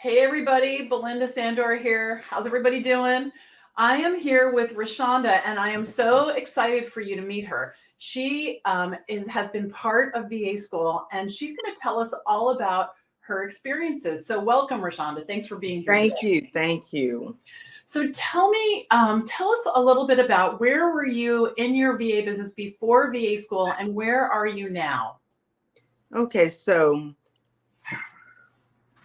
Hey everybody, Belinda Sandor here. How's everybody doing? I am here with Roshanda, and I am so excited for you to meet her. She has been part of VA school, and she's going to tell us all about her experiences. So, welcome, Roshanda. Thanks for being here Thank today. you. Thank you. So, tell us a little bit about where were you in your VA business before VA school, and where are you now? Okay, so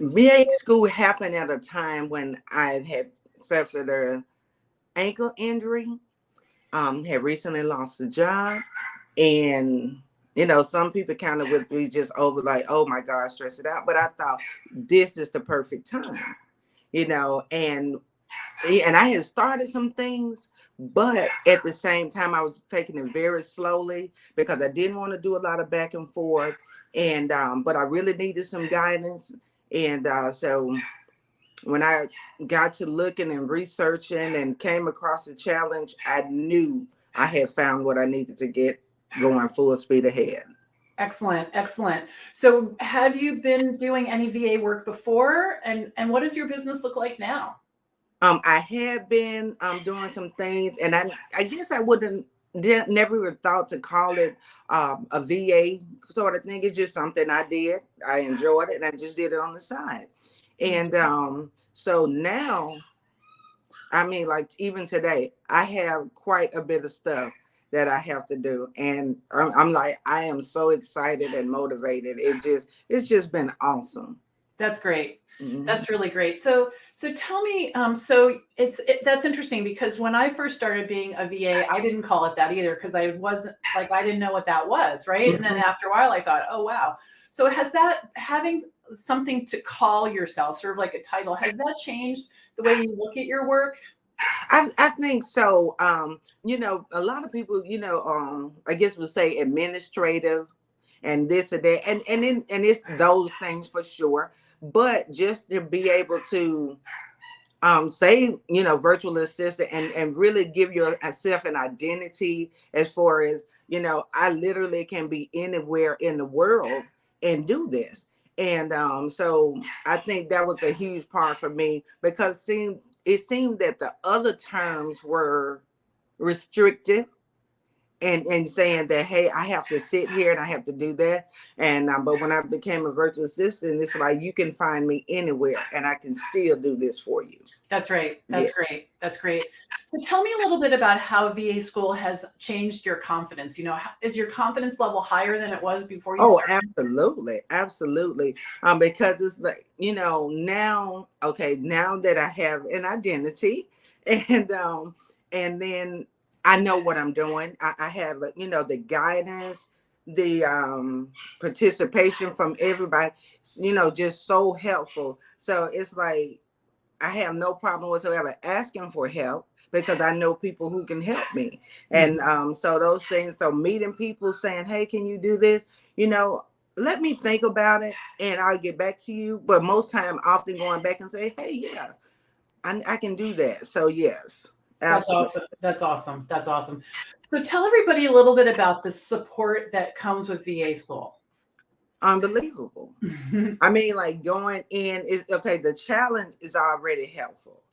VA school happened at a time when I had suffered an ankle injury, had recently lost a job, and some people kind of would be just over like, oh my God, stress it out. But I thought this is the perfect time, and I had started some things, but at the same time, I was taking it very slowly because I didn't want to do a lot of back and forth, and but I really needed some guidance, and so when I got to looking and researching and came across the challenge, I knew I had found what I needed to get going full speed ahead. Excellent, excellent. So, have you been doing any VA work before, and what does your business look like now? I had been doing some things, and I guess I wouldn't never even thought to call it a VA sort of thing. It's just something I did. I enjoyed it, and I just did it on the side. And so now, I mean, like even today, I have quite a bit of stuff that I have to do, and I'm like, I am so excited and motivated. It's just been awesome. That's great. Mhm. That's really great. So tell me, that's interesting because when I first started being a VA, I didn't call it that either because I wasn't like I didn't know what that was, right? And then Mhm. after a while, I thought, oh wow. So has that having something to call yourself, sort of like a title, has that changed the way you look at your work? I think so. A lot of people, I guess would say administrative and this and that, and it's those things for sure. But just to be able to say, virtual assistant and really give yourself an identity as far as, I literally can be anywhere in the world and do this. And so I think that was a huge part for me because it seemed that the other terms were restrictive and saying that, hey, I have to sit here and I have to do that. And but when I became a virtual assistant, it's like you can find me anywhere and I can still do this for you. That's right. Yeah. That's great. That's great. So tell me a little bit about how VA school has changed your confidence. Is your confidence level higher than it was before you Oh, started? absolutely, absolutely. Because it's like, now, okay, now that I have an identity, and and then I know what I'm doing. I have, the guidance, the participation from everybody, just so helpful. So it's like I have no problem whatsoever asking for help because I know people who can help me. And Mhm. so those things, so meeting people saying, hey, can you do this? You know, let me think about it and I'll get back to you. But most time, often going back and say, hey, yeah, I can do that. So, yes, That's absolutely. awesome. That's awesome. That's awesome. So tell everybody a little bit about the support that comes with VA school. Unbelievable. I mean, like going in is okay, the challenge is already helpful.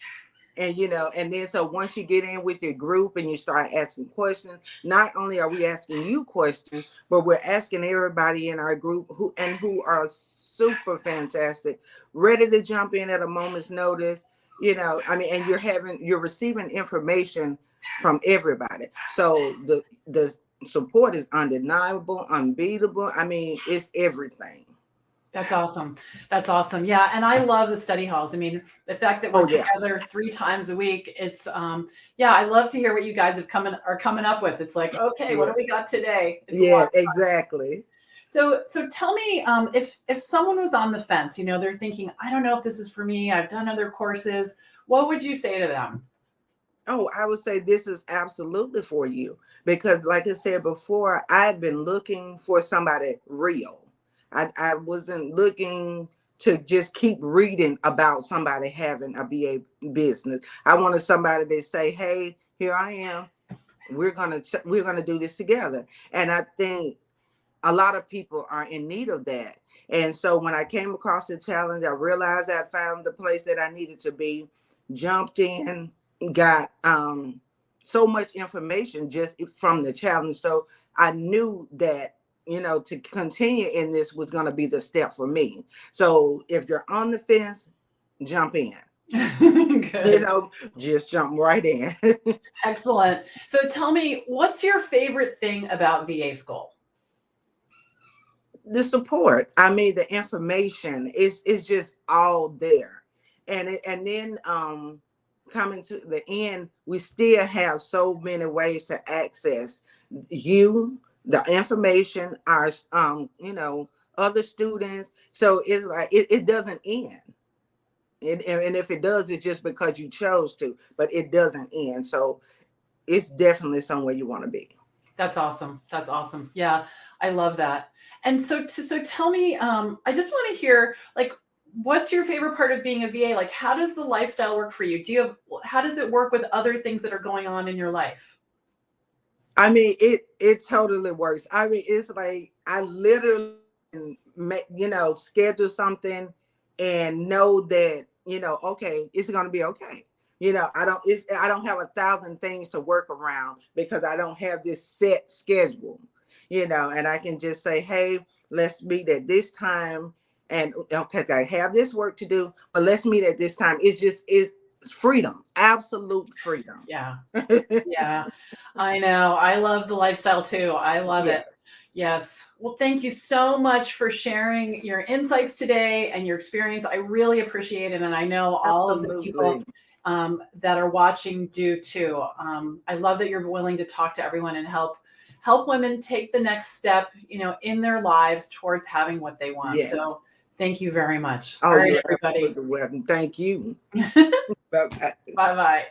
And and then so once you get in with your group and you start asking questions, not only are we asking you questions, but we're asking everybody in our group who are super fantastic, ready to jump in at a moment's notice. I mean, and you're receiving information from everybody. So the support is undeniable, unbeatable. I mean, it's everything. That's awesome. That's awesome. Yeah, and I love the study halls. I mean, the fact that we're Oh yeah. together 3 times a week, yeah, I love to hear what you guys are coming up with. It's like, okay, what Yeah. do we got today? It's a lot. Yeah, exactly. So tell me, if someone was on the fence, they're thinking, I don't know if this is for me. I've done other courses. What would you say to them? Oh, I would say this is absolutely for you because, like I said before, I've been looking for somebody real. I wasn't looking to just keep reading about somebody having a BA business. I wanted somebody to say, "Hey, here I am. We're gonna do this together." And I think a lot of people are in need of that. And so when I came across the challenge, I realized I found the place that I needed to be, jumped in, got so much information just from the challenge. So I knew that, to continue in this was going to be the step for me. So if you're on the fence, jump in. Good. Just jump right in. Excellent. So tell me, what's your favorite thing about VA school? The support. I mean, the information is just all there, and then coming to the end, we still have so many ways to access the information, our other students. So it's like it doesn't end. And if it does, it's just because you chose to, but it doesn't end. So it's definitely somewhere you want to be. That's awesome. That's awesome. Yeah, I love that. And so tell me, I just want to hear, like, what's your favorite part of being a VA? Like, how does the lifestyle work for you? How does it work with other things that are going on in your life? I mean, it totally works. I mean, it's like I literally schedule something and know that, okay, it's gonna be okay. I don't have 1,000 things to work around because I don't have this set schedule, and I can just say, hey, let's meet at this time. And okay, I have this work to do, but let's meet at this time. It's freedom, absolute freedom. Yeah. Yeah, I know. I love the lifestyle too. I love it. Yes. Yes. Well, thank you so much for sharing your insights today and your experience. I really appreciate it. And I know all of the people Absolutely. that are watching do too. I love that you're willing to talk to everyone and help women take the next step, in their lives towards having what they want. Yes. So thank you very much. Oh, All right, you're everybody. absolutely welcome. Thank you. Bye-bye. Bye-bye.